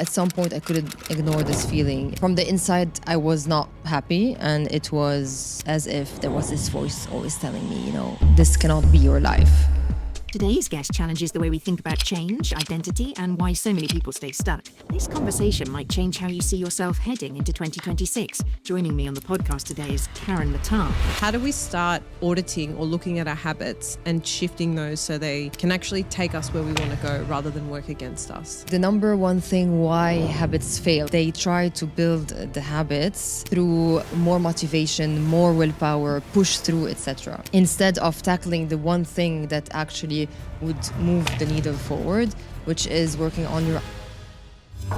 At some point, I couldn't ignore this feeling. From the inside, I was not happy, and it was as if there was this voice always telling me, this cannot be your life. Today's guest challenges the way we think about change, identity, and why so many people stay stuck. This conversation might change how you see yourself heading into 2026. Joining me on the podcast today is Karen Mattar. How do we start auditing or looking at our habits and shifting those so they can actually take us where we want to go rather than work against us? The number one thing why habits fail, they try to build the habits through more motivation, more willpower, push through, etc. Instead of tackling the one thing that actually would move the needle forward, which is working on your...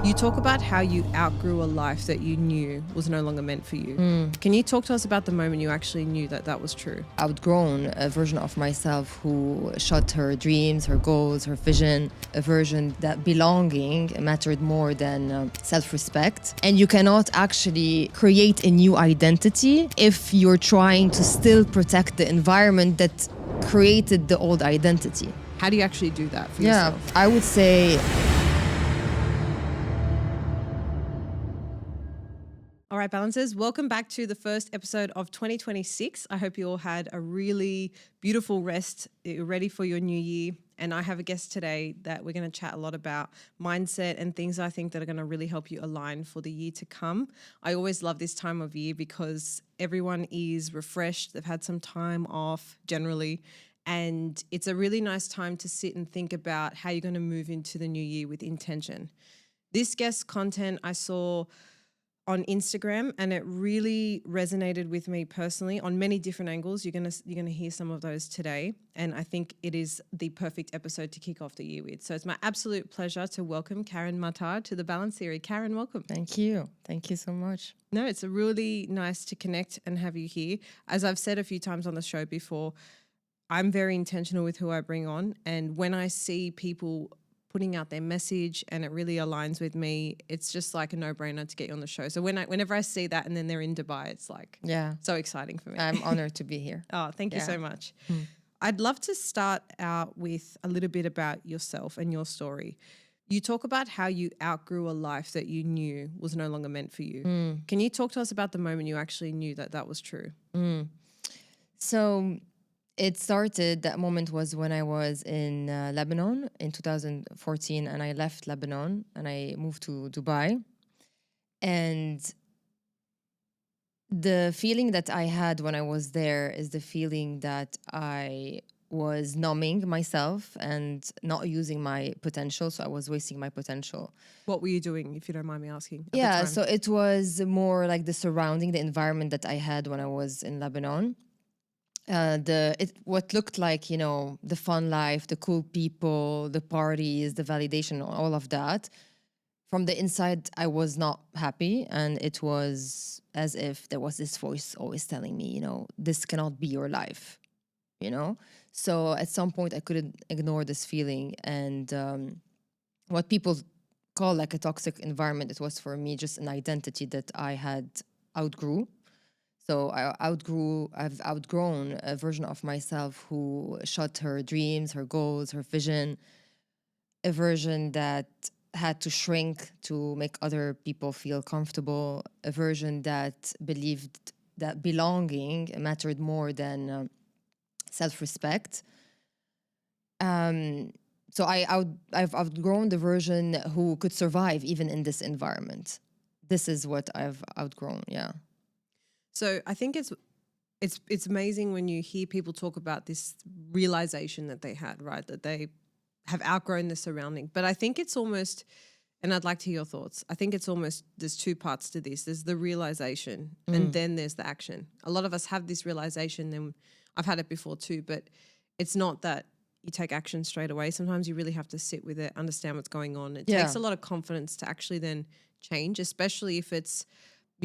You talk about how you outgrew a life that you knew was no longer meant for you. Can you talk to us about the moment you actually knew that that was true? Outgrown a version of myself who shot her dreams, her goals, her vision, a version that belonging mattered more than self-respect. And you cannot actually create a new identity if you're trying to still protect the environment that created the old identity. How do you actually do that for yourself? I would say... All right, balancers, welcome back to the first episode of 2026. I hope you all had a really beautiful rest. You're ready for your new year. And I have a guest today that we're going to chat a lot about mindset and things I think that are going to really help you align for the year to come. I always love this time of year because everyone is refreshed. They've had some time off generally. And it's a really nice time to sit and think about how you're going to move into the new year with intention. This guest content I saw on Instagram, and it really resonated with me personally on many different angles. You're gonna hear some of those today, and I think it is the perfect episode to kick off the year with. So it's my absolute pleasure to welcome Karen Mattar to the Balance Theory. Karen, welcome. Thank you so much. No, it's really nice to connect and have you here. As I've said a few times on the show before, I'm very intentional with who I bring on, and when I see people putting out their message and it really aligns with me, it's just like a no-brainer to get you on the show. So whenever I see that and then they're in Dubai, it's like so exciting for me. I'm honored to be here. Oh, thank you so much. I'd love to start out with a little bit about yourself and your story. You talk about how you outgrew a life that you knew was no longer meant for you. Can you talk to us about the moment you actually knew that that was true? So that moment was when I was in Lebanon in 2014, and I left Lebanon and I moved to Dubai. And the feeling that I had when I was there is the feeling that I was numbing myself and not using my potential. So I was wasting my potential. What were you doing, if you don't mind me asking? Yeah, so it was more like the surrounding, the environment that I had when I was in Lebanon. What looked like, the fun life, the cool people, the parties, the validation, all of that. From the inside, I was not happy, and it was as if there was this voice always telling me, this cannot be your life, So at some point, I couldn't ignore this feeling, and what people call like a toxic environment, it was for me just an identity that I had outgrew. So I've outgrown a version of myself who shot her dreams, her goals, her vision, a version that had to shrink to make other people feel comfortable, a version that believed that belonging mattered more than self-respect. So I've outgrown the version who could survive even in this environment. This is what I've outgrown, yeah. So I think it's amazing when you hear people talk about this realization that they had, right? That they have outgrown the surrounding. But I think it's almost, and I'd like to hear your thoughts, I think it's almost, there's two parts to this. There's the realization and then there's the action. A lot of us have this realization, and I've had it before too, but it's not that you take action straight away. Sometimes you really have to sit with it, understand what's going on. It takes a lot of confidence to actually then change, especially if it's,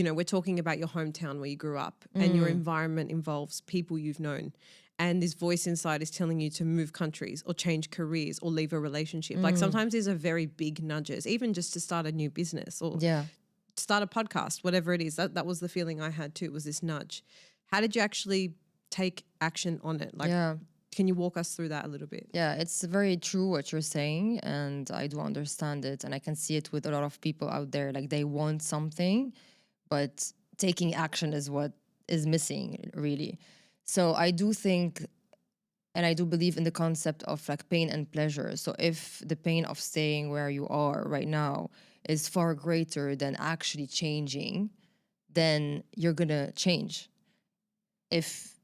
we're talking about your hometown where you grew up and your environment involves people you've known. And this voice inside is telling you to move countries or change careers or leave a relationship. Like sometimes these are very big nudges, even just to start a new business or start a podcast, whatever it is. That was the feeling I had too, was this nudge. How did you actually take action on it? Can you walk us through that a little bit? Yeah, it's very true what you're saying, and I do understand it, and I can see it with a lot of people out there. Like they want something, but taking action is what is missing, really. So I do think, and I do believe in the concept of like pain and pleasure. So if the pain of staying where you are right now is far greater than actually changing, then you're gonna change. If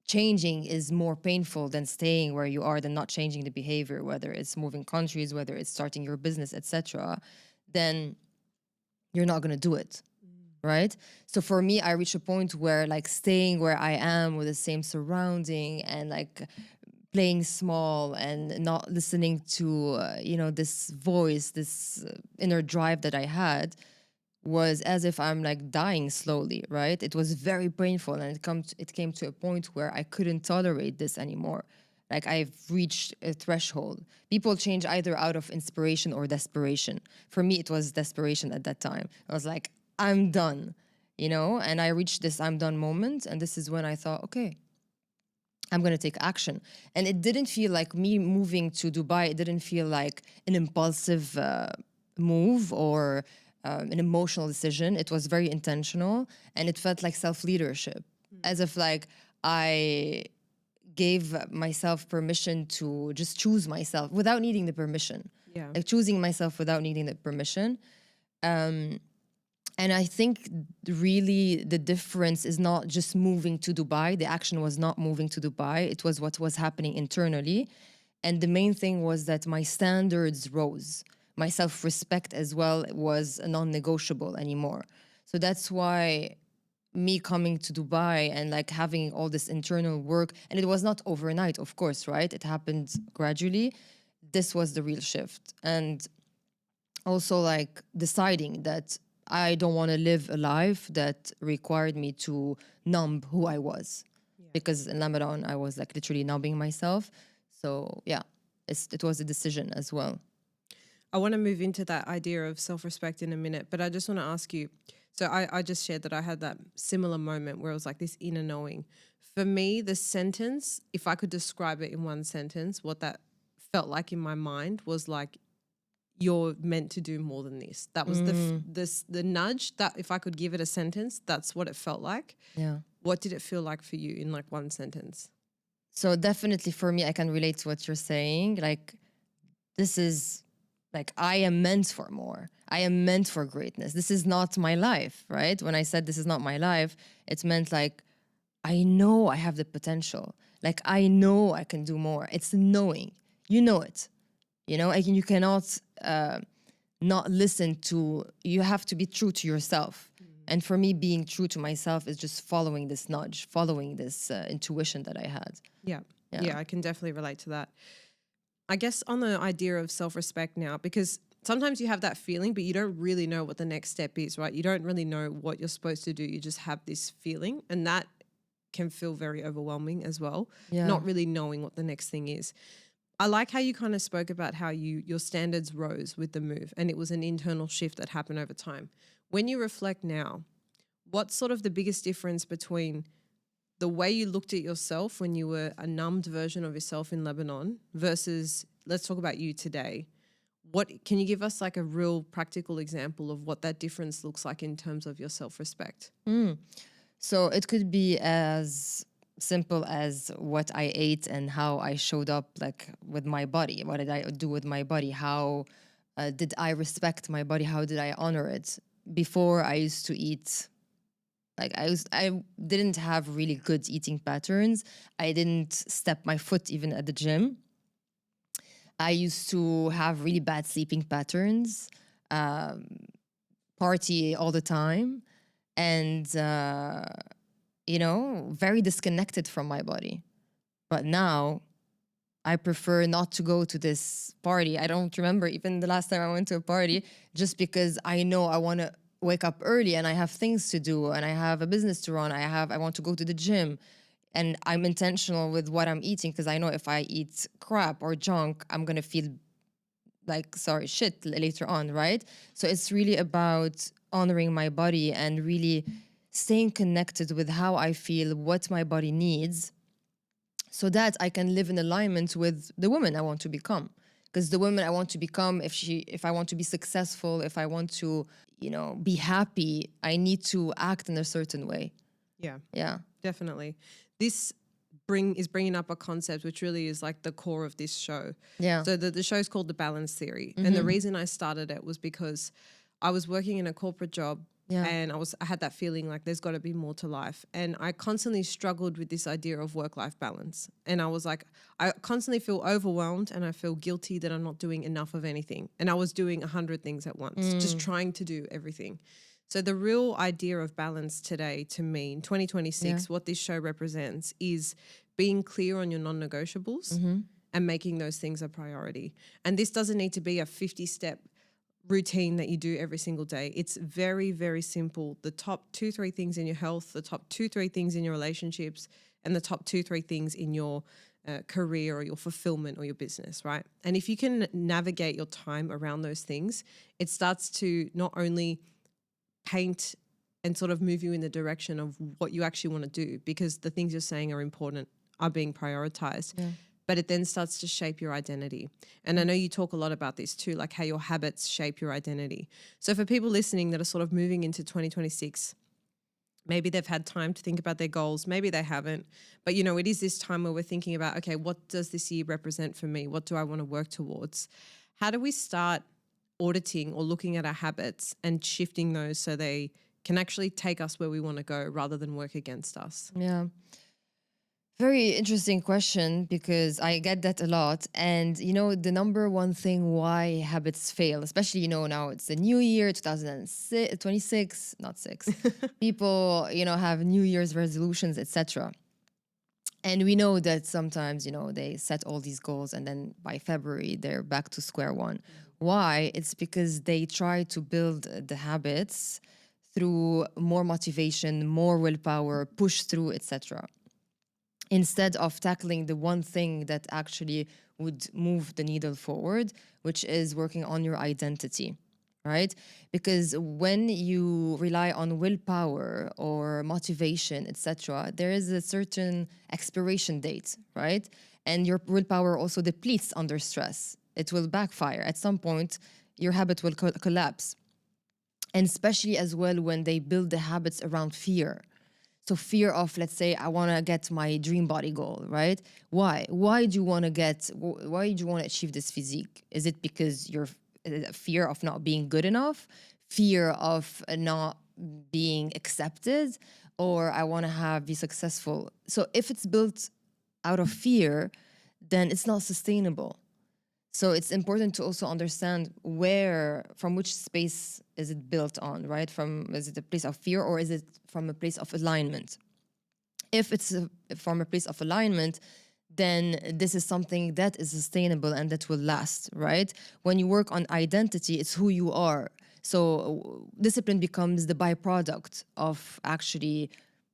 changing is more painful than staying where you are, than not changing the behavior, whether it's moving countries, whether it's starting your business, etc., then you're not going to do it. Right? So for me, I reach a point where like staying where I am with the same surrounding and like playing small and not listening to, this voice, this inner drive that I had, was as if I'm like dying slowly, right? It was very painful, and it came to a point where I couldn't tolerate this anymore. Like I've reached a threshold. People change either out of inspiration or desperation. For me, it was desperation at that time. I was like, I'm done, and I reached this I'm done moment, and this is when I thought, okay, I'm going to take action. And it didn't feel like me moving to Dubai. It didn't feel like an impulsive move or an emotional decision. It was very intentional, and it felt like self-leadership, as if like I gave myself permission to just choose myself without needing the permission. Yeah. Like choosing myself without needing the permission. And I think really the difference is not just moving to Dubai. The action was not moving to Dubai. It was what was happening internally. And the main thing was that my standards rose. My self-respect as well was non-negotiable anymore. So that's why me coming to Dubai and like having all this internal work, and it was not overnight, of course, right? It happened gradually. This was the real shift. And also like deciding that I don't want to live a life that required me to numb who I was. Yeah. Because in Ramadan, I was like literally numbing myself. So yeah, it was a decision as well. I want to move into that idea of self-respect in a minute, but I just want to ask you, so I just shared that I had that similar moment where it was like this inner knowing. For me, the sentence, if I could describe it in one sentence, what that felt like in my mind was like, you're meant to do more than this. That was the nudge that if I could give it a sentence, that's what it felt like. Yeah. What did it feel like for you in like one sentence? So definitely for me, I can relate to what you're saying. Like, this is like, I am meant for more. I am meant for greatness. This is not my life, right? When I said this is not my life, it meant like, I know I have the potential. Like, I know I can do more. It's knowing. You know it. You cannot not listen to, you have to be true to yourself. And for me, being true to myself is just following this nudge, following this intuition that I had. Yeah, I can definitely relate to that. I guess on the idea of self-respect now, because sometimes you have that feeling, but you don't really know what the next step is, right? You don't really know what you're supposed to do. You just have this feeling, and that can feel very overwhelming as well, not really knowing what the next thing is. I like how you kind of spoke about how your standards rose with the move, and it was an internal shift that happened over time. When you reflect now, what's sort of the biggest difference between the way you looked at yourself when you were a numbed version of yourself in Lebanon versus, let's talk about you today? What can you give us like a real practical example of what that difference looks like in terms of your self-respect? So it could be as simple as what I ate and how I showed up like with my body. What did I do with my body? How did I respect my body? How did I honor it? Before, I used to eat like I didn't have really good eating patterns. I didn't step my foot even at the gym. I used to have really bad sleeping patterns, party all the time, and very disconnected from my body. But now I prefer not to go to this party. I don't remember even the last time I went to a party, just because I know I want to wake up early and I have things to do and I have a business to run. I want to go to the gym, and I'm intentional with what I'm eating, because I know if I eat crap or junk, I'm going to feel like shit later on, right? So it's really about honoring my body and really staying connected with how I feel, what my body needs, so that I can live in alignment with the woman I want to become. Because the woman I want to become, if I want to be successful, if I want to, be happy, I need to act in a certain way. Yeah, Yeah. definitely. This is bringing up a concept which really is like the core of this show. Yeah. So the show's called The Balance Theory. And the reason I started it was because I was working in a corporate job. Yeah. And I had that feeling like there's got to be more to life. And I constantly struggled with this idea of work-life balance. And I was like, I constantly feel overwhelmed and I feel guilty that I'm not doing enough of anything. And I was doing 100 things at once, just trying to do everything. So the real idea of balance today, to me, in 2026, what this show represents is being clear on your non-negotiables and making those things a priority. And this doesn't need to be a 50-step routine that you do every single day. It's very, very simple. The top 2-3 things in your health, the top 2-3 things in your relationships, and the top 2-3 things in your career or your fulfillment or your business, right? And if you can navigate your time around those things, it starts to not only paint and sort of move you in the direction of what you actually want to do, because the things you're saying are important, are being prioritized. Yeah. But it then starts to shape your identity. And I know you talk a lot about this too, like how your habits shape your identity. So for people listening that are sort of moving into 2026, maybe they've had time to think about their goals, maybe they haven't. But, it is this time where we're thinking about, okay, what does this year represent for me? What do I want to work towards? How do we start auditing or looking at our habits and shifting those so they can actually take us where we want to go rather than work against us? Yeah. Very interesting question, because I get that a lot. And, the number one thing why habits fail, especially, now it's the new year, 2026, not six. People, have New Year's resolutions, etc. And we know that sometimes, they set all these goals and then by February, they're back to square one. Why? It's because they try to build the habits through more motivation, more willpower, push through, etc., instead of tackling the one thing that actually would move the needle forward, which is working on your identity, right? Because when you rely on willpower or motivation, etc., there is a certain expiration date, right? And your willpower also depletes under stress. It will backfire. At some point, your habit will collapse. And especially as well when they build the habits around fear. So fear of, let's say, I want to get my dream body goal, right? Why? Why do you want to achieve this physique? Is it because you're fear of not being good enough? Fear of not being accepted? Or I want to be successful? So if it's built out of fear, then it's not sustainable. So it's important to also understand from which space is it built on, right? Is it a place of fear or is it from a place of alignment? If it's from a place of alignment, then this is something that is sustainable and that will last, right? When you work on identity, it's who you are. So discipline becomes the byproduct of actually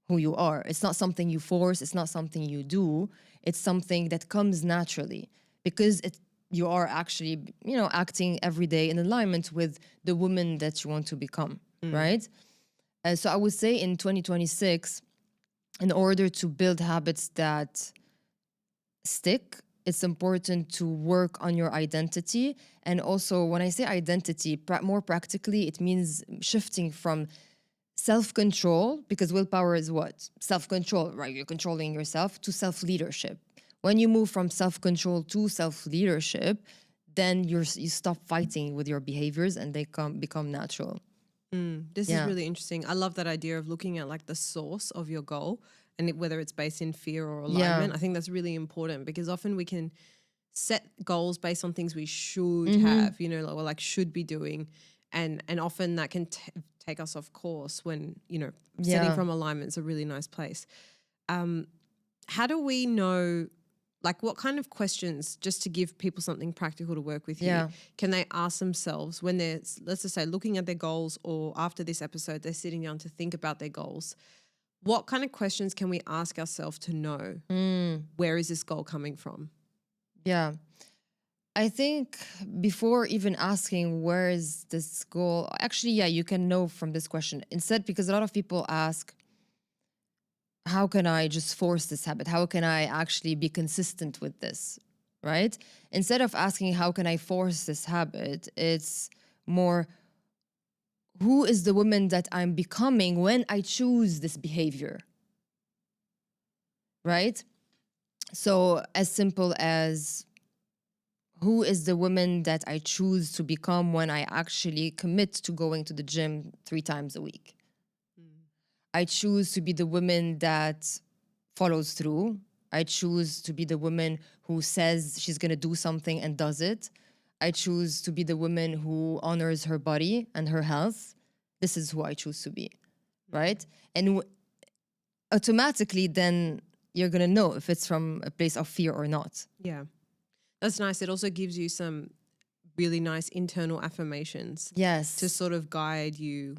who you are. It's not something you force. It's not something you do. It's something that comes naturally because you are actually, acting every day in alignment with the woman that you want to become, right? So I would say in 2026, in order to build habits that stick, it's important to work on your identity. And also, when I say identity, more practically, it means shifting from self-control, because willpower is what? Self-control, right? You're controlling yourself, to self-leadership. When you move from self-control to self-leadership, then you stop fighting with your behaviors and they become natural. This is really interesting. I love that idea of looking at like the source of your goal and whether it's based in fear or alignment. I think that's really important because often we can set goals based on things we should have, or like should be doing. And often that can take us off course when, setting from alignment is a really nice place. How do we know, like what kind of questions, just to give people something practical to work with here, can they ask themselves when they're, let's just say, looking at their goals, or after this episode, they're sitting down to think about their goals? What kind of questions can we ask ourselves to know where is this goal coming from? Yeah. I think before even asking where is this goal, actually, you can know from this question. Instead, because a lot of people ask, how can I just force this habit? How can I actually be consistent with this, right? Instead of asking, how can I force this habit? It's more, who is the woman that I'm becoming when I choose this behavior, right? So as simple as, who is the woman that I choose to become when I actually commit to going to the gym 3 times a week? I choose to be the woman that follows through. I choose to be the woman who says she's going to do something and does it. I choose to be the woman who honors her body and her health. This is who I choose to be, right? And automatically then you're going to know if it's from a place of fear or not. Yeah. That's nice. It also gives you some really nice internal affirmations. Yes. To sort of guide you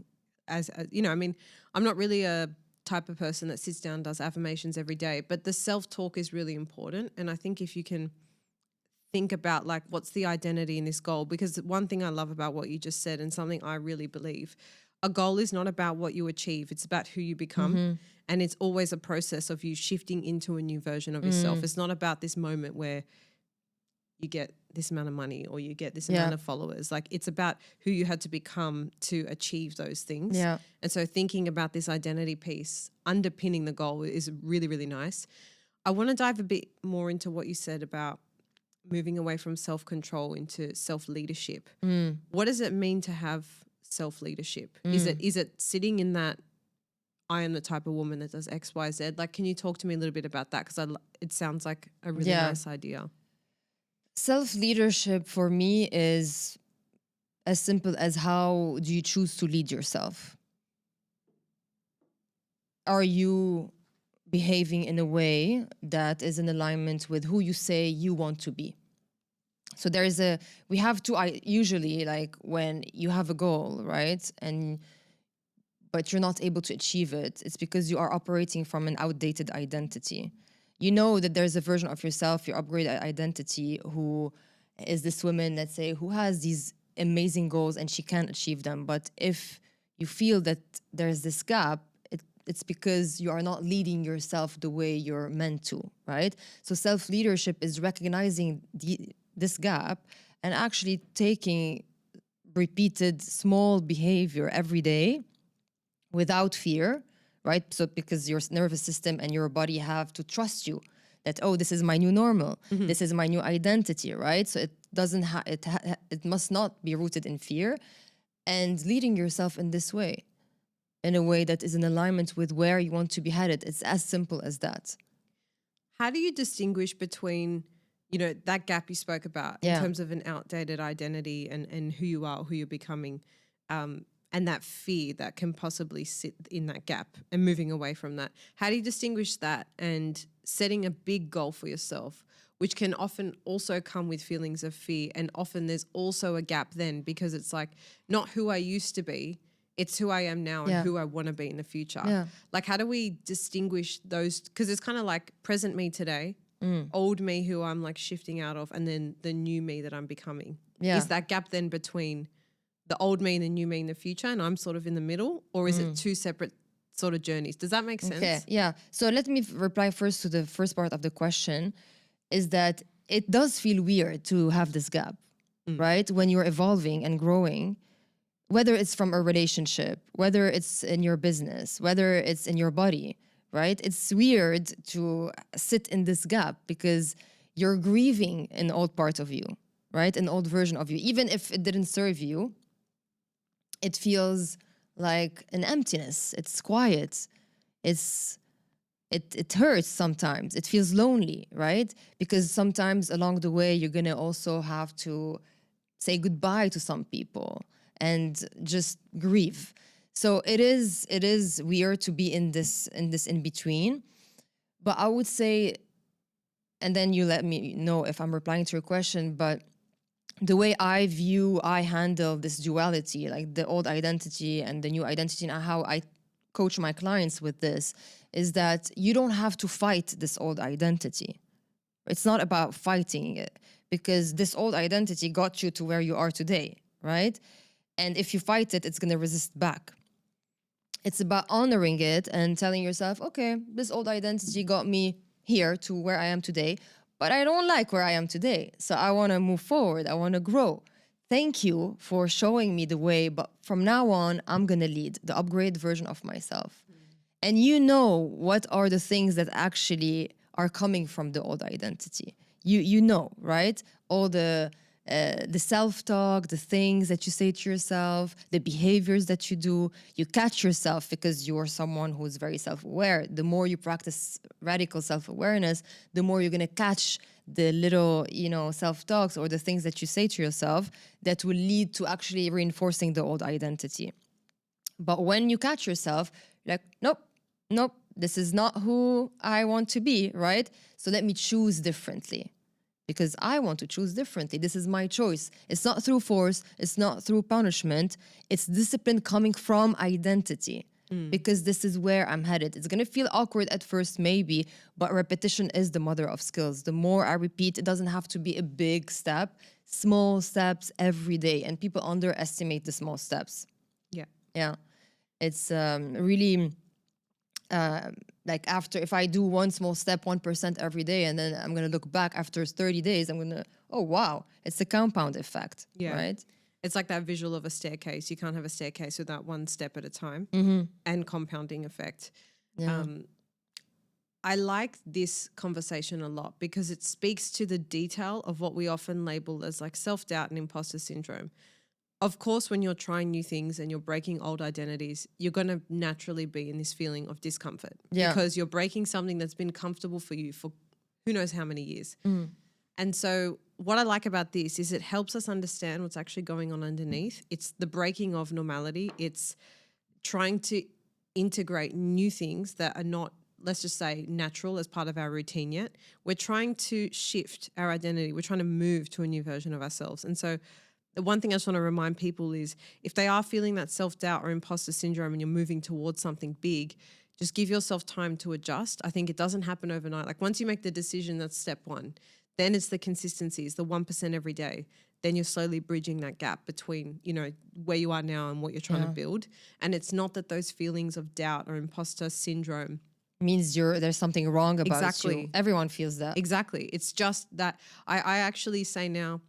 as you know, I mean, I'm not really a type of person that sits down and does affirmations every day, but the self-talk is really important. And I think if you can think about like, what's the identity in this goal? Because one thing I love about what you just said, and something I really believe, a goal is not about what you achieve. It's about who you become. And it's always a process of you shifting into a new version of yourself. It's not about this moment where you get this amount of money or you get this amount of followers. Like, it's about who you had to become to achieve those things. Yeah. And so thinking about this identity piece underpinning the goal is really, really nice. I want to dive a bit more into what you said about moving away from self-control into self-leadership. What does it mean to have self-leadership? Is it sitting in that, I am the type of woman that does X, Y, Z? Like, can you talk to me a little bit about that? Because it sounds like a really nice idea. Self-leadership for me is as simple as, how do you choose to lead yourself? Are you behaving in a way that is in alignment with who you say you want to be? So we have to, usually, like when you have a goal, right? But you're not able to achieve it, it's because you are operating from an outdated identity. You know that there's a version of yourself, your upgraded identity, who is this woman, let's say, who has these amazing goals and she can't achieve them. But if you feel that there's this gap, it's because you are not leading yourself the way you're meant to, right? So self-leadership is recognizing this gap and actually taking repeated small behavior every day without fear, right? So because your nervous system and your body have to trust you that, oh, this is my new normal. This is my new identity, right? So it doesn't it must not be rooted in fear, and leading yourself in this way, in a way that is in alignment with where you want to be headed. It's as simple as that. How do you distinguish between, that gap you spoke about in terms of an outdated identity and who you are, who you're becoming, and that fear that can possibly sit in that gap and moving away from that? How do you distinguish that and setting a big goal for yourself, which can often also come with feelings of fear? And often there's also a gap then, because it's like, not who I used to be, it's who I am now and who I want to be in the future. Yeah. Like, how do we distinguish those? Because it's kind of like present me today, old me who I'm like shifting out of, and then the new me that I'm becoming. Yeah. Is that gap then between the old me and the new me in the future, and I'm sort of in the middle? Or is it two separate sort of journeys? Does that make sense? Okay, yeah. So let me reply first to the first part of the question, is that it does feel weird to have this gap, right? When you're evolving and growing, whether it's from a relationship, whether it's in your business, whether it's in your body, right? It's weird to sit in this gap because you're grieving an old part of you, right? An old version of you. Even if it didn't serve you, it feels like an emptiness. It's quiet. It hurts sometimes. It feels lonely, right? Because sometimes along the way, you're gonna also have to say goodbye to some people and just grieve. So it is weird to be in this in between. But I would say, and then you let me know if I'm replying to your question, but the way I handle this duality, like the old identity and the new identity, and how I coach my clients with this, is that you don't have to fight this old identity. It's not about fighting it, because this old identity got you to where you are today, right? And if you fight it, it's going to resist back. It's about honoring it and telling yourself, okay, this old identity got me here to where I am today, but I don't like where I am today. So I want to move forward. I want to grow. Thank you for showing me the way, but from now on, I'm going to lead the upgrade version of myself. And you know what are the things that actually are coming from the old identity. You know, right? All the self-talk, the things that you say to yourself, the behaviors that you do. You catch yourself because you're someone who's very self-aware. The more you practice radical self-awareness, the more you're going to catch the little, self-talks or the things that you say to yourself that will lead to actually reinforcing the old identity. But when you catch yourself, you're like, nope, this is not who I want to be, right? So let me choose differently because I want to choose differently. This is my choice. It's not through force. It's not through punishment. It's discipline coming from identity because this is where I'm headed. It's going to feel awkward at first, maybe, but repetition is the mother of skills. The more I repeat, it doesn't have to be a big step, small steps every day. And people underestimate the small steps. Yeah. It's really... like after, if I do one small step, 1% every day, and then I'm going to look back after 30 days, I'm going to, oh, wow, it's the compound effect, right? It's like that visual of a staircase. You can't have a staircase without one step at a time and compounding effect. Yeah. I like this conversation a lot because it speaks to the detail of what we often label as like self-doubt and imposter syndrome. Of course, when you're trying new things and you're breaking old identities, you're going to naturally be in this feeling of discomfort because you're breaking something that's been comfortable for you for who knows how many years. And so what I like about this is it helps us understand what's actually going on underneath. It's the breaking of normality. It's trying to integrate new things that are not, let's just say, natural as part of our routine yet. We're trying to shift our identity. We're trying to move to a new version of ourselves. And so the one thing I just want to remind people is if they are feeling that self-doubt or imposter syndrome and you're moving towards something big, just give yourself time to adjust. I think it doesn't happen overnight. Like once you make the decision, that's step one. Then it's the consistencies, the 1% every day. Then you're slowly bridging that gap between, where you are now and what you're trying to build. And it's not that those feelings of doubt or imposter syndrome means there's something wrong about you. Everyone feels that. Exactly. It's just that I actually say now,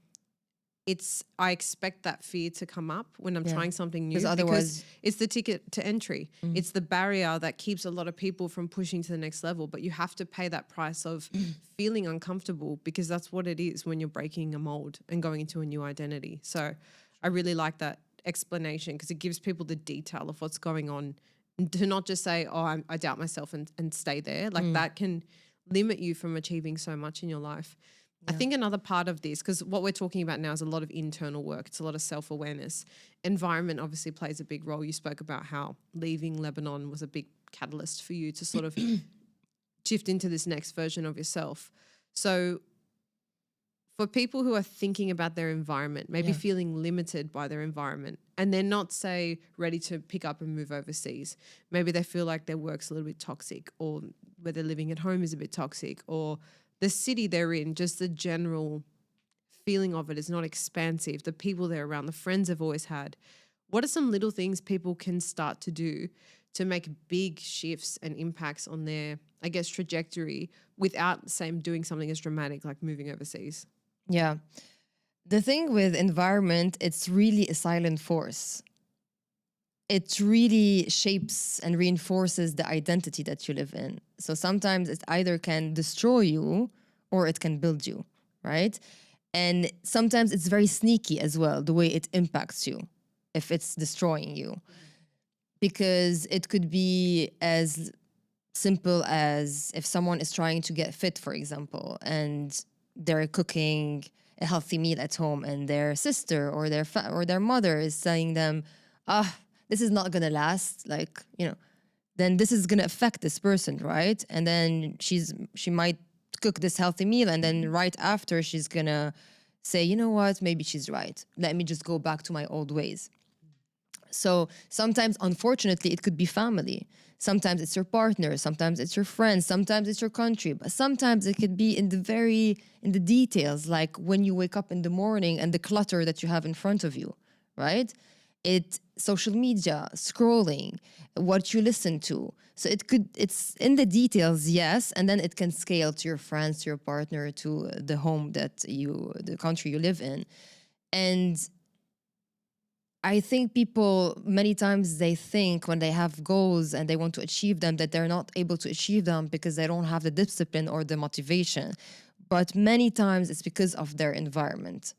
I expect that fear to come up when I'm trying something new because it's the ticket to entry. It's the barrier that keeps a lot of people from pushing to the next level, but you have to pay that price of feeling uncomfortable because that's what it is when you're breaking a mold and going into a new identity. So I really like that explanation because it gives people the detail of what's going on and to not just say, oh, I doubt myself and stay there. Like that can limit you from achieving so much in your life. I think another part of this, because what we're talking about now is a lot of internal work. It's a lot of self-awareness. Environment obviously plays a big role. You spoke about how leaving Lebanon was a big catalyst for you to sort of shift into this next version of yourself. So for people who are thinking about their environment, maybe feeling limited by their environment, and they're not, say, ready to pick up and move overseas, maybe they feel like their work's a little bit toxic or where they're living at home is a bit toxic or the city they're in, just the general feeling of it is not expansive. The people they're around, the friends they've always had. What are some little things people can start to do to make big shifts and impacts on their, I guess, trajectory without, say, doing something as dramatic like moving overseas? Yeah. The thing with environment, it's really a silent force. It really shapes and reinforces the identity that you live in. So sometimes it either can destroy you or it can build you, right? And sometimes it's very sneaky as well, the way it impacts you if it's destroying you. Because it could be as simple as if someone is trying to get fit, for example, and they're cooking a healthy meal at home and their sister or their mother is telling them, this is not gonna last, then this is gonna affect this person, right? And then she might cook this healthy meal and then right after she's gonna say, you know what, maybe she's right. Let me just go back to my old ways. So sometimes, unfortunately, it could be family. Sometimes it's your partner, sometimes it's your friends, sometimes it's your country, but sometimes it could be in the details, like when you wake up in the morning and the clutter that you have in front of you, right? social media, scrolling, what you listen to. So it's in the details, yes, and then it can scale to your friends, to your partner, to the home the country you live in. And I think people, many times they think when they have goals and they want to achieve them that they're not able to achieve them because they don't have the discipline or the motivation. But many times it's because of their environment.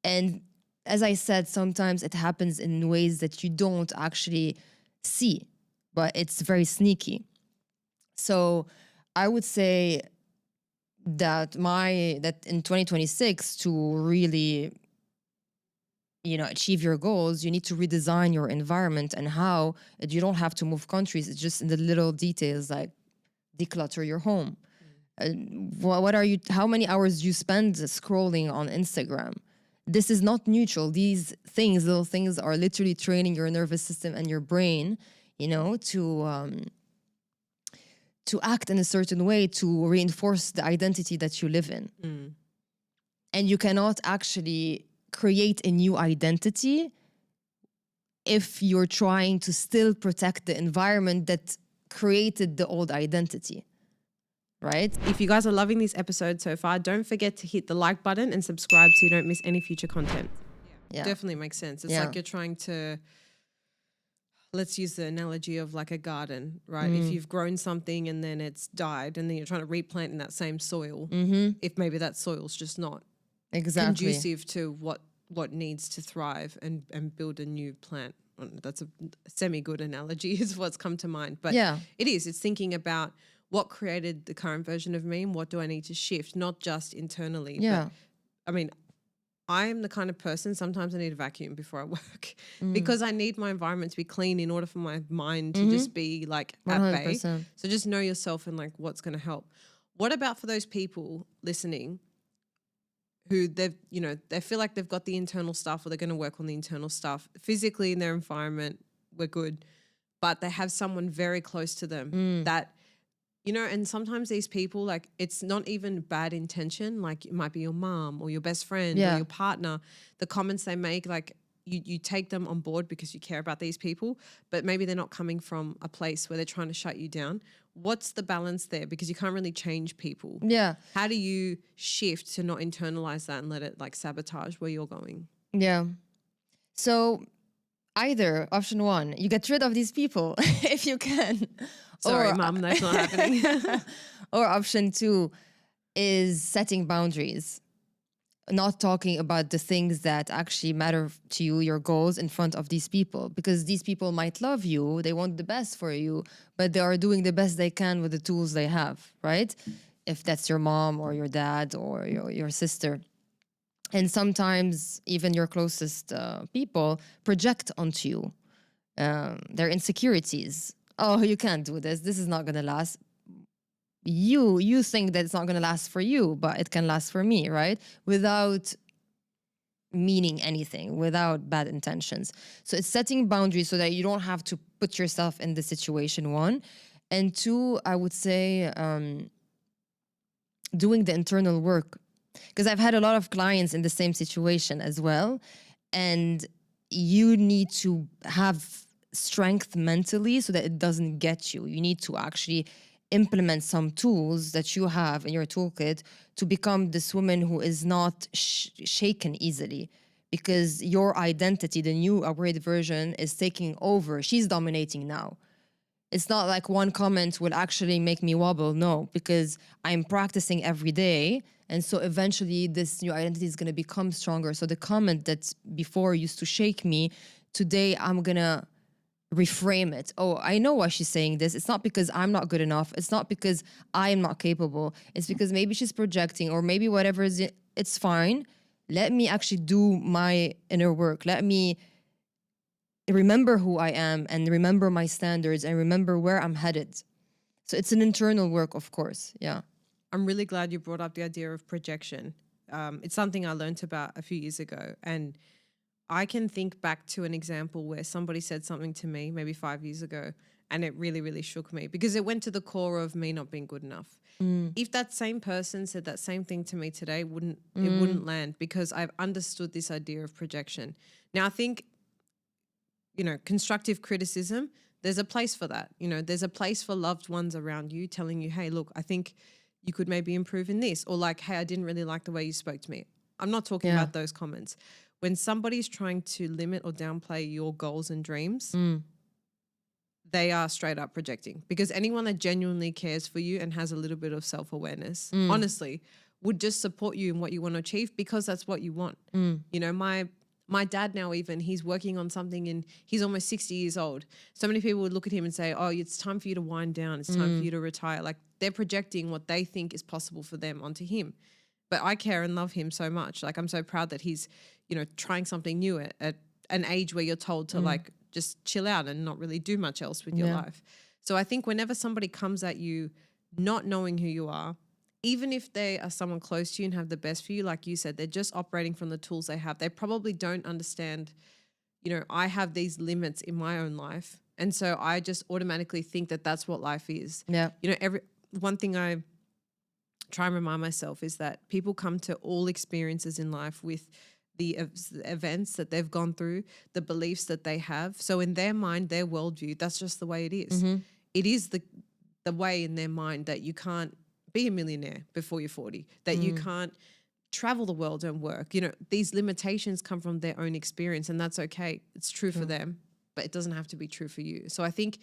And as I said, sometimes it happens in ways that you don't actually see, but it's very sneaky. So I would say that in 2026, to really achieve your goals, you need to redesign your environment and how you don't have to move countries. It's just in the little details, like declutter your home. How many hours do you spend scrolling on Instagram? This is not neutral. These little things are literally training your nervous system and your brain, to act in a certain way to reinforce the identity that you live in. And you cannot actually create a new identity if you're trying to still protect the environment that created the old identity, right? If you guys are loving this episode so far, don't forget to hit the like button and subscribe so you don't miss any future content. Yeah. Definitely makes sense. It's like you're trying to, let's use the analogy of like a garden, right? If you've grown something and then it's died and then you're trying to replant in that same soil, if maybe that soil's just not conducive to what needs to thrive and build a new plant. That's a semi-good analogy is what's come to mind. But it's thinking about what created the current version of me and what do I need to shift, not just internally. Yeah. But, I mean, I am the kind of person, sometimes I need a vacuum before I work because I need my environment to be clean in order for my mind to just be like at 100%. bay. So just know yourself and like what's going to help. What about for those people listening who they feel like they've got the internal stuff or they're going to work on the internal stuff physically in their environment, we're good, but they have someone very close to them that, and sometimes these people, like, it's not even bad intention. Like it might be your mom or your best friend or your partner. The comments they make, like you take them on board because you care about these people, but maybe they're not coming from a place where they're trying to shut you down. What's the balance there? Because you can't really change people. Yeah. How do you shift to not internalize that and let it like sabotage where you're going? Yeah. So either option one, you get rid of these people if you can. Sorry, Mom, that's not happening. Or option two is setting boundaries. Not talking about the things that actually matter to you, your goals, in front of these people, because these people might love you, they want the best for you, but they are doing the best they can with the tools they have, right? If that's your mom or your dad or your sister. And sometimes even your closest people project onto you their insecurities. Oh, you can't do this. This is not going to last. You think that it's not going to last for you, but it can last for me, right? Without meaning anything, without bad intentions. So it's setting boundaries so that you don't have to put yourself in the situation, one. And two, I would say doing the internal work. Because I've had a lot of clients in the same situation as well. And you need to have strength mentally so that it doesn't get you. You need to actually implement some tools that you have in your toolkit to become this woman who is not shaken easily, because your identity, the new upgraded version, is taking over. She's dominating now. It's not like one comment will actually make me wobble. No, because I'm practicing every day. And so eventually this new identity is going to become stronger. So the comment that before used to shake me, today I'm going to reframe it. Oh, I know why she's saying this. It's not because I'm not good enough. It's not because I am not capable. It's because maybe she's projecting, or maybe whatever is it, it's fine. Let me actually do my inner work. Let me remember who I am and remember my standards and remember where I'm headed. So it's an internal work, of course. Yeah. I'm really glad you brought up the idea of projection. It's something I learned about a few years ago, and I can think back to an example where somebody said something to me maybe 5 years ago, and it really, really shook me because it went to the core of me not being good enough. If that same person said that same thing to me today, it wouldn't land, because I've understood this idea of projection. Now, I think constructive criticism, there's a place for that. There's a place for loved ones around you telling you, hey, look, I think you could maybe improve in this, or like, hey, I didn't really like the way you spoke to me. I'm not talking about those comments. When somebody's trying to limit or downplay your goals and dreams, they are straight up projecting, because anyone that genuinely cares for you and has a little bit of self-awareness, honestly, would just support you in what you want to achieve, because that's what you want. My dad now, even, he's working on something and he's almost 60 years old. So many people would look at him and say, oh, it's time for you to wind down. It's time for you to retire. Like, they're projecting what they think is possible for them onto him. But I care and love him so much. Like, I'm so proud that he's, trying something new at an age where you're told to like just chill out and not really do much else with your life. So I think whenever somebody comes at you not knowing who you are, even if they are someone close to you and have the best for you, like you said, they're just operating from the tools they have. They probably don't understand, I have these limits in my own life. And so I just automatically think that that's what life is. Yeah. One thing I try and remind myself is that people come to all experiences in life with the events that they've gone through, the beliefs that they have. So in their mind, their worldview, that's just the way it is. It is the way in their mind that you can't be a millionaire before you're 40, that you can't travel the world and work. These limitations come from their own experience, and that's okay. It's true for them, but it doesn't have to be true for you. So I think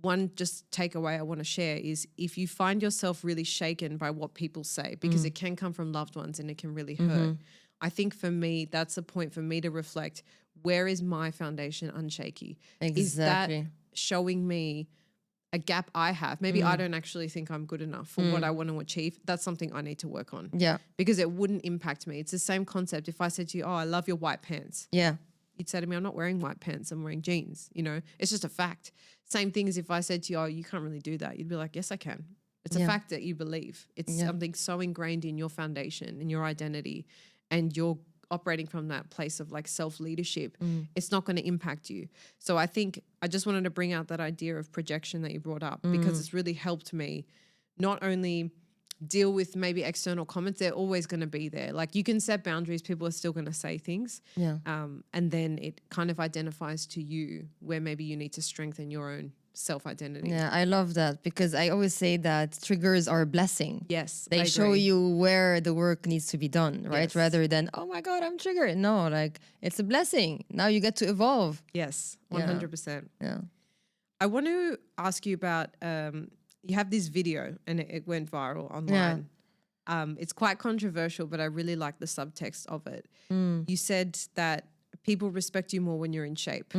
one just takeaway I want to share is, if you find yourself really shaken by what people say, because it can come from loved ones and it can really hurt. I think for me, that's a point for me to reflect, where is my foundation unshaky? Exactly. Is that showing me a gap I have? Maybe I don't actually think I'm good enough for what I want to achieve. That's something I need to work on. Yeah. Because it wouldn't impact me. It's the same concept. If I said to you, oh, I love your white pants. Yeah. You'd say to me, I'm not wearing white pants, I'm wearing jeans. It's just a fact. Same thing as if I said to you, oh, you can't really do that. You'd be like, yes, I can. It's a fact that you believe. It's something so ingrained in your foundation, in your identity, and you're operating from that place of like self-leadership. It's not going to impact you. So I think I just wanted to bring out that idea of projection that you brought up, because it's really helped me not only deal with maybe external comments. They're always going to be there. Like, you can set boundaries, people are still going to say things. Yeah. And then it kind of identifies to you where maybe you need to strengthen your own self-identity. Yeah, I love that, because I always say that triggers are a blessing. Yes, They I show agree. you where the work needs to be done, right? Yes. Rather than, oh my God, I'm triggered. No, like, it's a blessing. Now you get to evolve. Yes, 100%. Yeah. I want to ask you about, you have this video and it went viral online. It's quite controversial, but I really like the subtext of it. You said that people respect you more when you're in shape.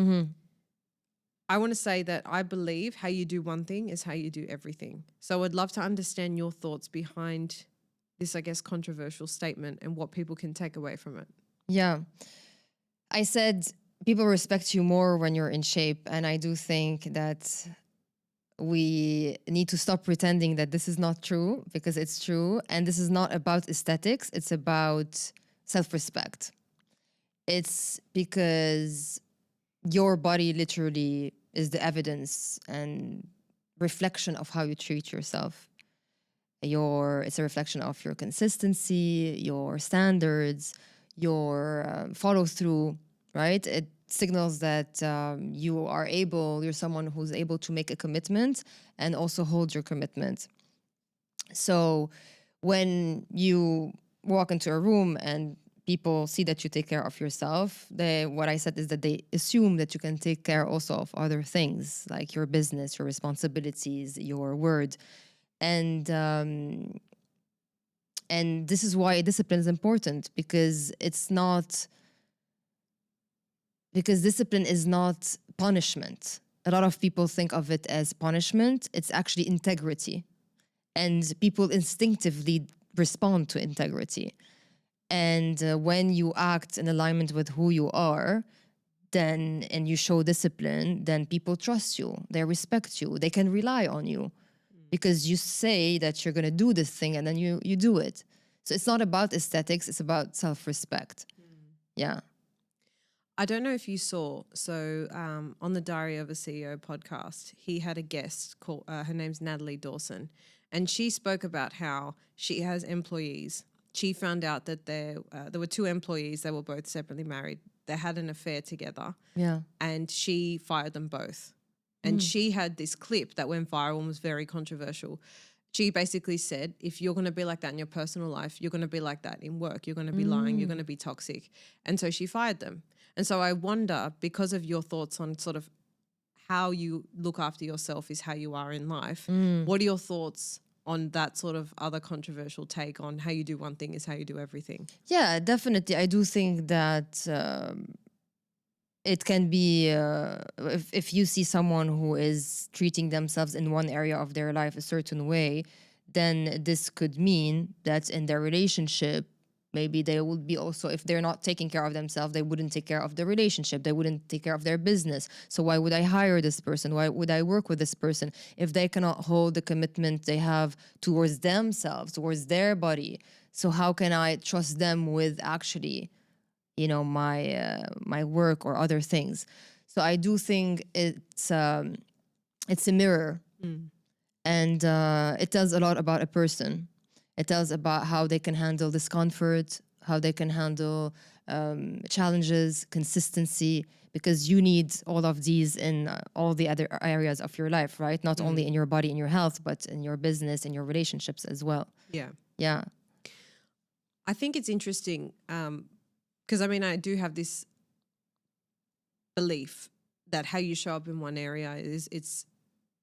I want to say that I believe how you do one thing is how you do everything. So I'd love to understand your thoughts behind this, I guess, controversial statement and what people can take away from it. Yeah. I said people respect you more when you're in shape. And I do think that we need to stop pretending that this is not true, because it's true. And this is not about aesthetics. It's about self-respect. It's because your body literally is the evidence and reflection of how you treat yourself. It's a reflection of your consistency, your standards, your follow through, right? It signals that you're someone who's able to make a commitment and also hold your commitment. So when you walk into a room and people see that you take care of yourself, what I said is that they assume that you can take care also of other things, like your business, your responsibilities, your word. And this is why discipline is important, because discipline is not punishment. A lot of people think of it as punishment. It's actually integrity. And people instinctively respond to integrity. And when you act in alignment with who you are, and you show discipline, then people trust you, they respect you, they can rely on you, because you say that you're going to do this thing and then you do it. So it's not about aesthetics, it's about self-respect. Yeah. I don't know if you saw, so on the Diary of a CEO podcast, he had a guest called, her name's Natalie Dawson, and she spoke about how she has employees. She found out that there were two employees, they were both separately married. they had an affair together. Yeah. And she fired them both. And she had this clip that went viral and was very controversial. She basically said, if you're going to be like that in your personal life, you're going to be like that in work. You're going to be lying. You're going to be toxic. And so she fired them. And so I wonder, because of your thoughts on sort of how you look after yourself is how you are in life, what are your thoughts on that sort of other controversial take on how you do one thing is how you do everything? Yeah, definitely. I do think that it can be, if you see someone who is treating themselves in one area of their life a certain way, then this could mean that in their relationship, maybe they would be also, if they're not taking care of themselves, they wouldn't take care of the relationship. They wouldn't take care of their business. So why would I hire this person? Why would I work with this person if they cannot hold the commitment they have towards themselves, towards their body? So how can I trust them with actually, my work or other things? So I do think it's a mirror, and it tells a lot about a person. It tells about how they can handle discomfort, how they can handle challenges, consistency, because you need all of these in all the other areas of your life, right? Not only in your body and your health, but in your business and your relationships as well. Yeah. Yeah. I think it's interesting because, I do have this belief that how you show up in one area is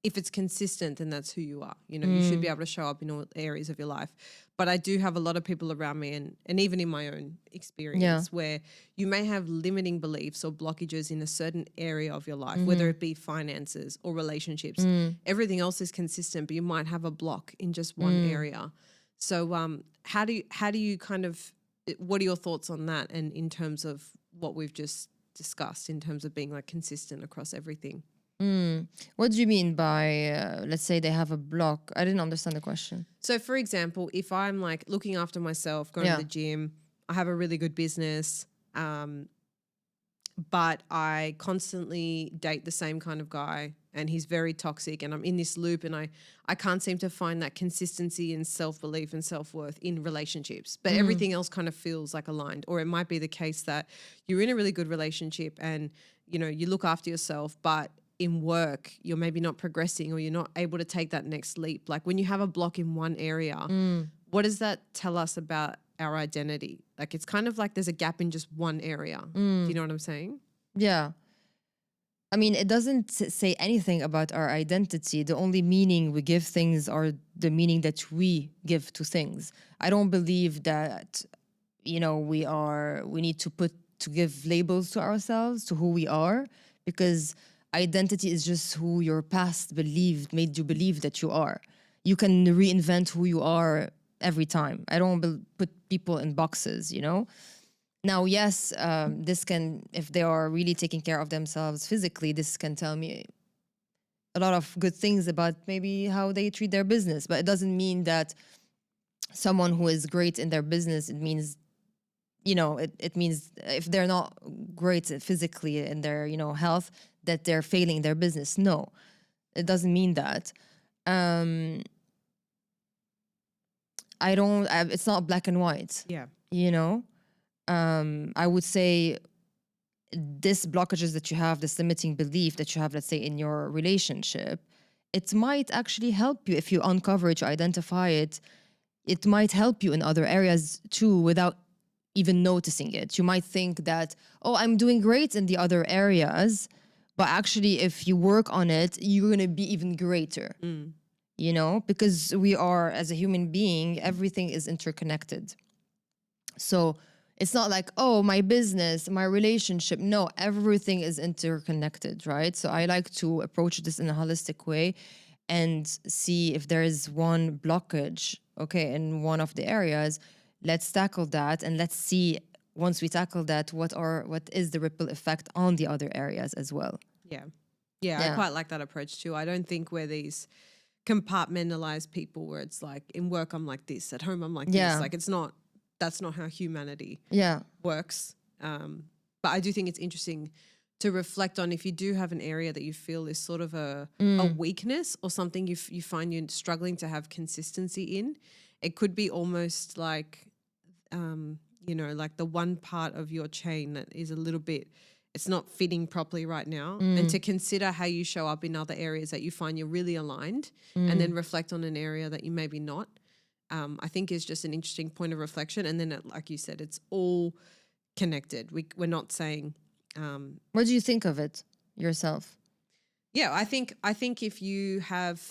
if it's consistent, then that's who you are. You should be able to show up in all areas of your life. But I do have a lot of people around me and even in my own experience where you may have limiting beliefs or blockages in a certain area of your life, whether it be finances or relationships. Everything else is consistent, but you might have a block in just one area. So how do you kind of, what are your thoughts on that? And in terms of what we've just discussed in terms of being like consistent across everything? What do you mean by, let's say they have a block? I didn't understand the question. So for example, if I'm like looking after myself, going to the gym, I have a really good business, but I constantly date the same kind of guy and he's very toxic and I'm in this loop and I can't seem to find that consistency and self-belief and self-worth in relationships, but everything else kind of feels like aligned. Or it might be the case that you're in a really good relationship and, you look after yourself, but in work, you're maybe not progressing or you're not able to take that next leap. Like when you have a block in one area, what does that tell us about our identity? Like it's kind of like there's a gap in just one area. Do you know what I'm saying? Yeah. I mean, it doesn't say anything about our identity. The only meaning we give things are the meaning that we give to things. I don't believe that, we need to give labels to ourselves, to who we are, because identity is just who your past made you believe that you are. You can reinvent who you are every time. I don't put people in boxes, Now, yes, this can, if they are really taking care of themselves physically, this can tell me a lot of good things about maybe how they treat their business. But it doesn't mean that someone who is great in their business, it means, it means if they're not great physically in their, health, that they're failing their business. No, it doesn't mean that. It's not black and white. Yeah. I would say this blockages that you have, this limiting belief that you have, let's say in your relationship, it might actually help you if you uncover it, you identify it. It might help you in other areas too without even noticing it. You might think that, I'm doing great in the other areas, but actually if you work on it, you're going to be even greater, because we are, as a human being, everything is interconnected. So it's not like, my business, my relationship. No, everything is interconnected, right? So I like to approach this in a holistic way and see if there is one blockage, in one of the areas. Let's tackle that and let's see, once we tackle that, what is the ripple effect on the other areas as well. Yeah, I quite like that approach too. I don't think we're these compartmentalized people where it's like in work I'm like this, at home I'm like this. Like that's not how humanity works. But I do think it's interesting to reflect on if you do have an area that you feel is sort of a weakness or something you find you're struggling to have consistency in. It could be almost like like the one part of your chain that is a little bit, it's not fitting properly right now, and to consider how you show up in other areas that you find you're really aligned, and then reflect on an area that you maybe not, I think is just an interesting point of reflection. And then, like you said, it's all connected. We're not saying. What do you think of it yourself? Yeah, I think if you have,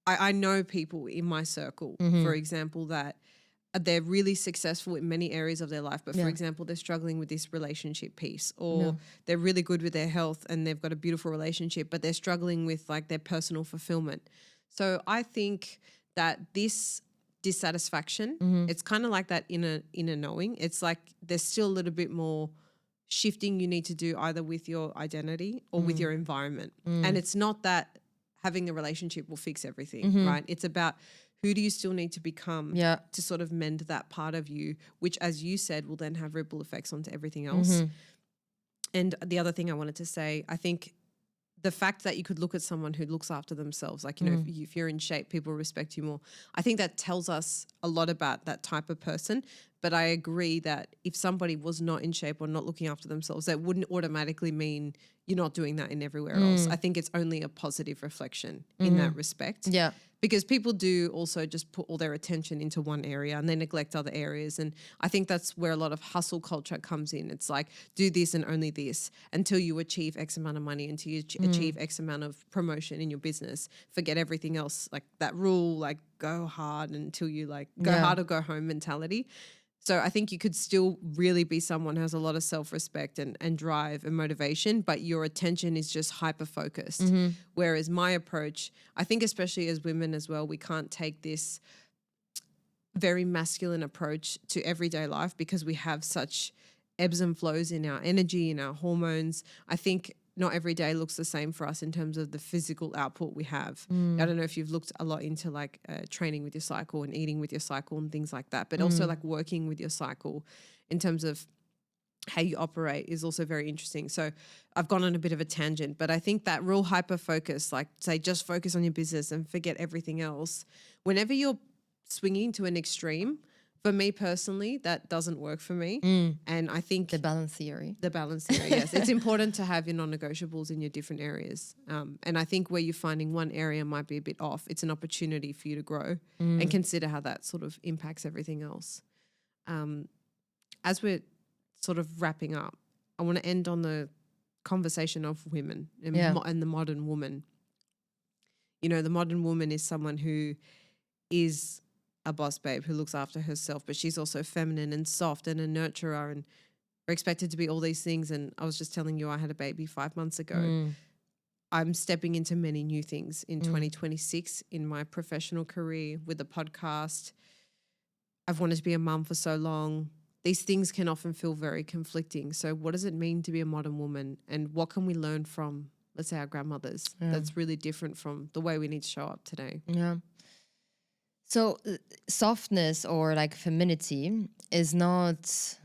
I know people in my circle, for example, that they're really successful in many areas of their life, but for example, they're struggling with this relationship piece, or they're really good with their health and they've got a beautiful relationship, but they're struggling with like their personal fulfillment. So I think that this dissatisfaction, it's kind of like that inner knowing. It's like there's still a little bit more shifting you need to do, either with your identity or with your environment. And it's not that having a relationship will fix everything, right? It's about who do you still need to become to sort of mend that part of you, which, as you said, will then have ripple effects onto everything else. And the other thing I wanted to say, I think the fact that you could look at someone who looks after themselves, like, if you're in shape, people respect you more. I think that tells us a lot about that type of person. But I agree that if somebody was not in shape or not looking after themselves, that wouldn't automatically mean you're not doing that in everywhere else. I think it's only a positive reflection in that respect. Yeah. Because people do also just put all their attention into one area and they neglect other areas. And I think that's where a lot of hustle culture comes in. It's like, do this and only this until you achieve X amount of money, until you achieve X amount of promotion in your business. Forget everything else. Like that rule, like go hard until you like go hard or go home mentality. So I think you could still really be someone who has a lot of self-respect and drive and motivation, but your attention is just hyper-focused. Whereas my approach, I think especially as women as well, we can't take this very masculine approach to everyday life because we have such ebbs and flows in our energy, in our hormones. I think not every day looks the same for us in terms of the physical output we have. I don't know if you've looked a lot into like training with your cycle and eating with your cycle and things like that, but also like working with your cycle in terms of how you operate is also very interesting. So I've gone on a bit of a tangent, but I think that real hyper focus, like say just focus on your business and forget everything else. Whenever you're swinging to an extreme, for me personally, that doesn't work for me. And I think The balance theory. Yes. It's important to have your non-negotiables in your different areas. And I think where you're finding one area might be a bit off, it's an opportunity for you to grow and consider how that sort of impacts everything else. As we're sort of wrapping up, I want to end on the conversation of women and the modern woman. You know, the modern woman is someone who is a boss babe who looks after herself, but she's also feminine and soft and a nurturer, and we're expected to be all these things. And I was just telling you, I had a baby 5 months ago. I'm stepping into many new things in 2026 in my professional career with the podcast. I've wanted to be a mum for so long. These things can often feel very conflicting. So what does it mean to be a modern woman, and what can we learn from, let's say, our grandmothers that's really different from the way we need to show up today? Yeah. So softness or like femininity is not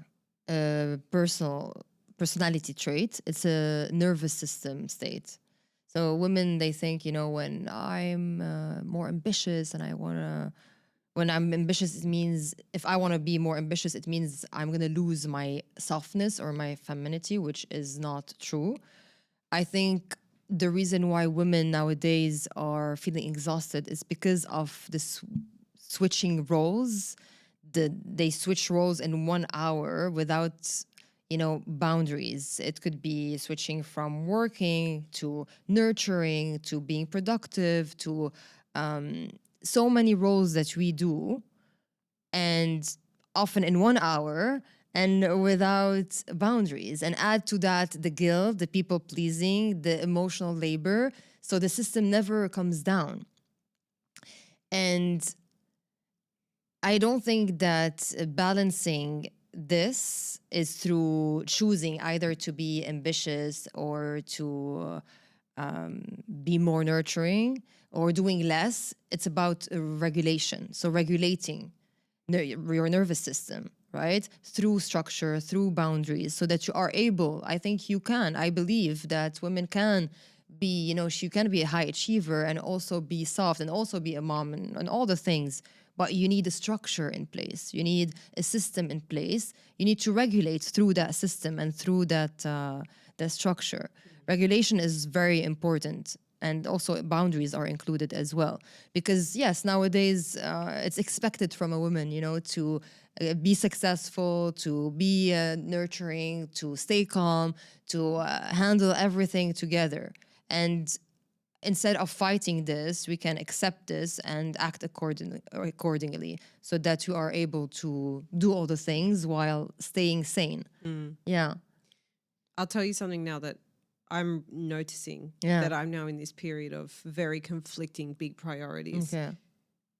a personality trait. It's a nervous system state. So women, they think, when I'm more ambitious and when I'm ambitious, it means if I want to be more ambitious, it means I'm going to lose my softness or my femininity, which is not true. I think the reason why women nowadays are feeling exhausted is because of this switching roles. They switch roles in 1 hour without, boundaries. It could be switching from working to nurturing to being productive to so many roles that we do, and often in 1 hour and without boundaries. And add to that the guilt, the people pleasing, the emotional labor. So the system never comes down. And I don't think that balancing this is through choosing either to be ambitious or to be more nurturing or doing less. It's about regulation. So regulating your nervous system, right? Through structure, through boundaries, so that you are able, I believe that women can be, she can be a high achiever and also be soft and also be a mom and all the things. but you need a structure in place. You need a system in place. You need to regulate through that system and through that structure. Regulation is very important. And also boundaries are included as well. Because yes, nowadays it's expected from a woman, to be successful, to be nurturing, to stay calm, to handle everything together. And instead of fighting this, we can accept this and act accordingly so that you are able to do all the things while staying sane. Yeah. I'll tell you something now that I'm noticing that I'm now in this period of very conflicting big priorities. Okay.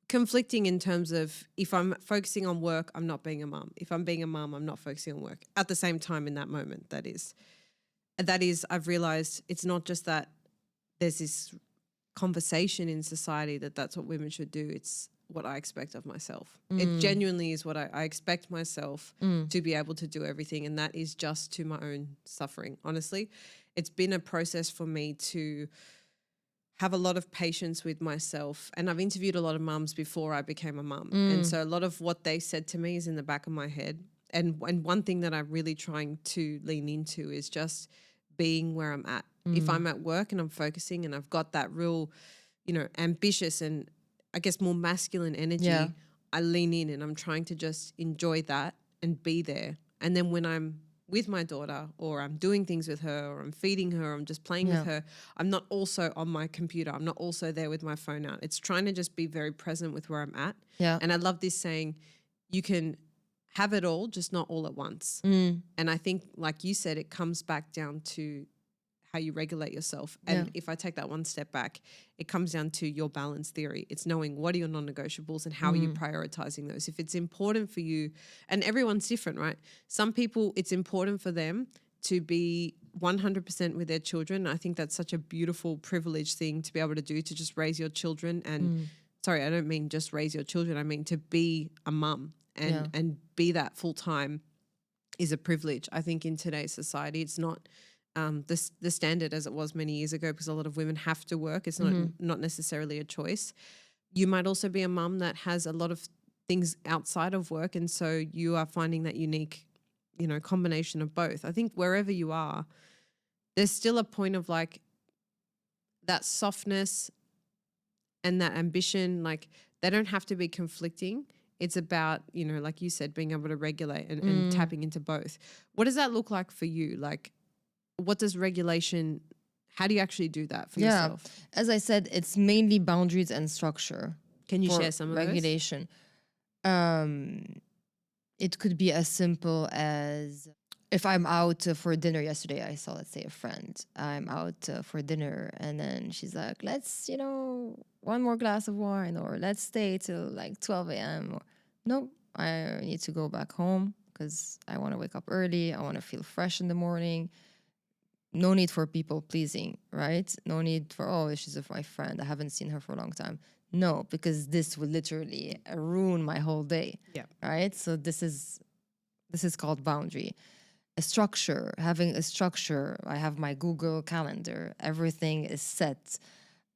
Conflicting in terms of if I'm focusing on work, I'm not being a mum. If I'm being a mum, I'm not focusing on work. At the same time in that moment, that is, I've realized it's not just that there's this conversation in society that that's what women should do. It's what I expect of myself. It genuinely is what I expect myself to be able to do everything. And that is just to my own suffering. Honestly, it's been a process for me to have a lot of patience with myself. And I've interviewed a lot of mums before I became a mum. And so a lot of what they said to me is in the back of my head. And one thing that I'm really trying to lean into is just being where I'm at. If I'm at work and I'm focusing and I've got that real, ambitious and I guess more masculine energy, I lean in and I'm trying to just enjoy that and be there. And then when I'm with my daughter or I'm doing things with her or I'm feeding her, or I'm just playing with her, I'm not also on my computer. I'm not also there with my phone out. It's trying to just be very present with where I'm at. Yeah. And I love this saying, you can have it all, just not all at once. And I think, like you said, it comes back down to how you regulate yourself. And if I take that one step back, it comes down to your balance theory. It's knowing what are your non-negotiables and how are you prioritizing those. If it's important for you, and everyone's different, right? Some people, it's important for them to be 100% with their children. I think that's such a beautiful, privileged thing to be able to do, to just raise your children. And sorry, I don't mean just raise your children. I mean to be a mum and be that full time is a privilege. I think in today's society, it's not the standard as it was many years ago, because a lot of women have to work. It's not necessarily a choice. You might also be a mum that has a lot of things outside of work, and so you are finding that unique, combination of both. I think wherever you are, there's still a point of like that softness and that ambition. Like they don't have to be conflicting. It's about, like you said, being able to regulate and tapping into both. What does that look like for you? Like, what does regulation, how do you actually do that for yourself? As I said, it's mainly boundaries and structure. Can you share some of regulation? It could be as simple as if I'm out for dinner. Yesterday I saw, let's say, a friend. I'm out for dinner and then she's like, let's, one more glass of wine, or let's stay till like 12 a.m. No, I need to go back home because I want to wake up early. I want to feel fresh in the morning. No need for people pleasing, right? No need for, she's my friend, I haven't seen her for a long time. No, because this will literally ruin my whole day. Yeah. Right? So this is called boundary. A structure, having a structure. I have my Google Calendar. Everything is set.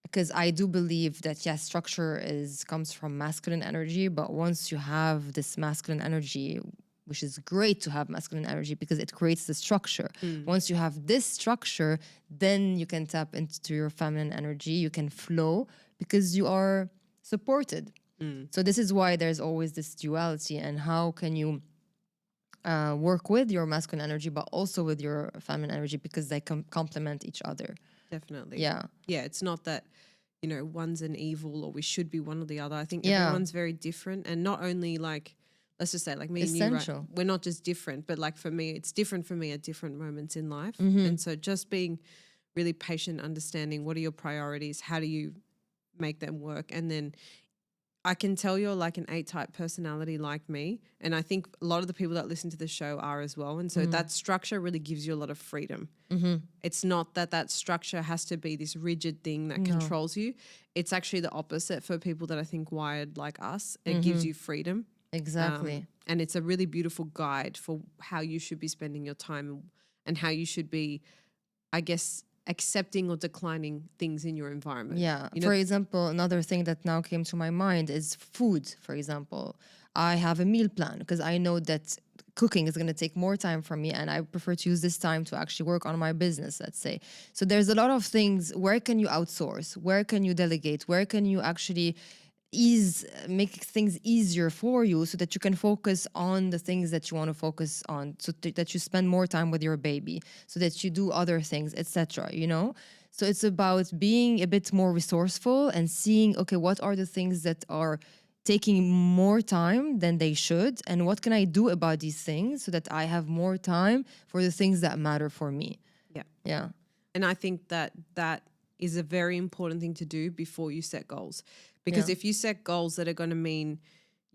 Because I do believe that, yes, structure comes from masculine energy, but once you have this masculine energy, which is great to have masculine energy because it creates the structure. Once you have this structure, then you can tap into your feminine energy. You can flow because you are supported. So this is why there's always this duality, and how can you work with your masculine energy, but also with your feminine energy, because they complement each other. Definitely. Yeah. Yeah, it's not that, one's an evil or we should be one or the other. I think everyone's very different, and not only like, let's just say like me and you, right? We're not just different, but like for me, it's different for me at different moments in life. And so just being really patient, understanding what are your priorities, how do you make them work? And then I can tell you're like an 8-type personality like me. And I think a lot of the people that listen to the show are as well. And so that structure really gives you a lot of freedom. It's not that structure has to be this rigid thing that controls you. It's actually the opposite for people that I think wired like us. It gives you freedom. Exactly. And it's a really beautiful guide for how you should be spending your time and how you should be, I guess, accepting or declining things in your environment. Yeah. You know, For example, another thing that now came to my mind is food, for example. I have a meal plan because I know that cooking is going to take more time from me, and I prefer to use this time to actually work on my business, let's say. So there's a lot of things. Where can you outsource? Where can you delegate? Where can you actually make things easier for you so that you can focus on the things that you want to focus on, so that you spend more time with your baby, so that you do other things, etc., you know? So it's about being a bit more resourceful and seeing, okay, what are the things that are taking more time than they should, and what can I do about these things so that I have more time for the things that matter for me. Yeah. And I think that is a very important thing to do before you set goals. Because if you set goals that are going to mean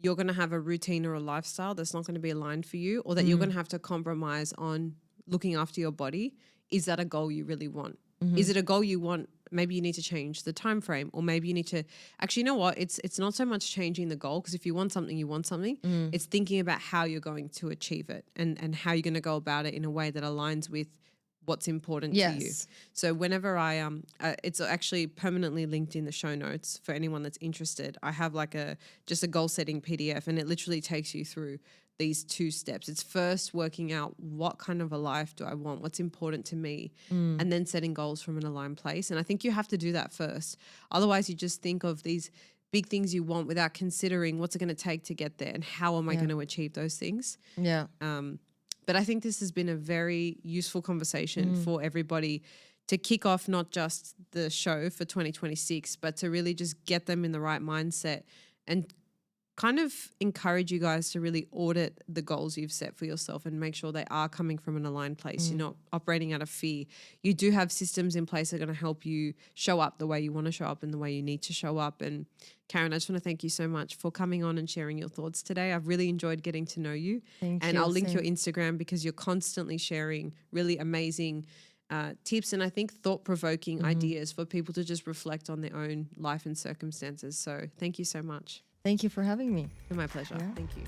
you're going to have a routine or a lifestyle that's not going to be aligned for you, or that you're going to have to compromise on looking after your body, is that a goal you really want? Is it a goal you want? Maybe you need to change the time frame, or maybe you need to actually, you know what? It's not so much changing the goal, because if you want something, you want something. It's thinking about how you're going to achieve it, and how you're going to go about it in a way that aligns with what's important to you. So whenever it's actually permanently linked in the show notes for anyone that's interested. I have like just a goal setting PDF, and it literally takes you through these 2 steps. It's first working out what kind of a life do I want, what's important to me, and then setting goals from an aligned place. And I think you have to do that first. Otherwise, you just think of these big things you want without considering what's it going to take to get there, and how am I going to achieve those things. But I think this has been a very useful conversation for everybody to kick off not just the show for 2026, but to really just get them in the right mindset and kind of encourage you guys to really audit the goals you've set for yourself and make sure they are coming from an aligned place. You're not operating out of fear. You do have systems in place that are going to help you show up the way you want to show up and the way you need to show up. And Karen, I just want to thank you so much for coming on and sharing your thoughts today. I've really enjoyed getting to know you. And I'll link your Instagram, because you're constantly sharing really amazing tips and I think thought-provoking ideas for people to just reflect on their own life and circumstances. So thank you so much. Thank you for having me. My pleasure. Thank you.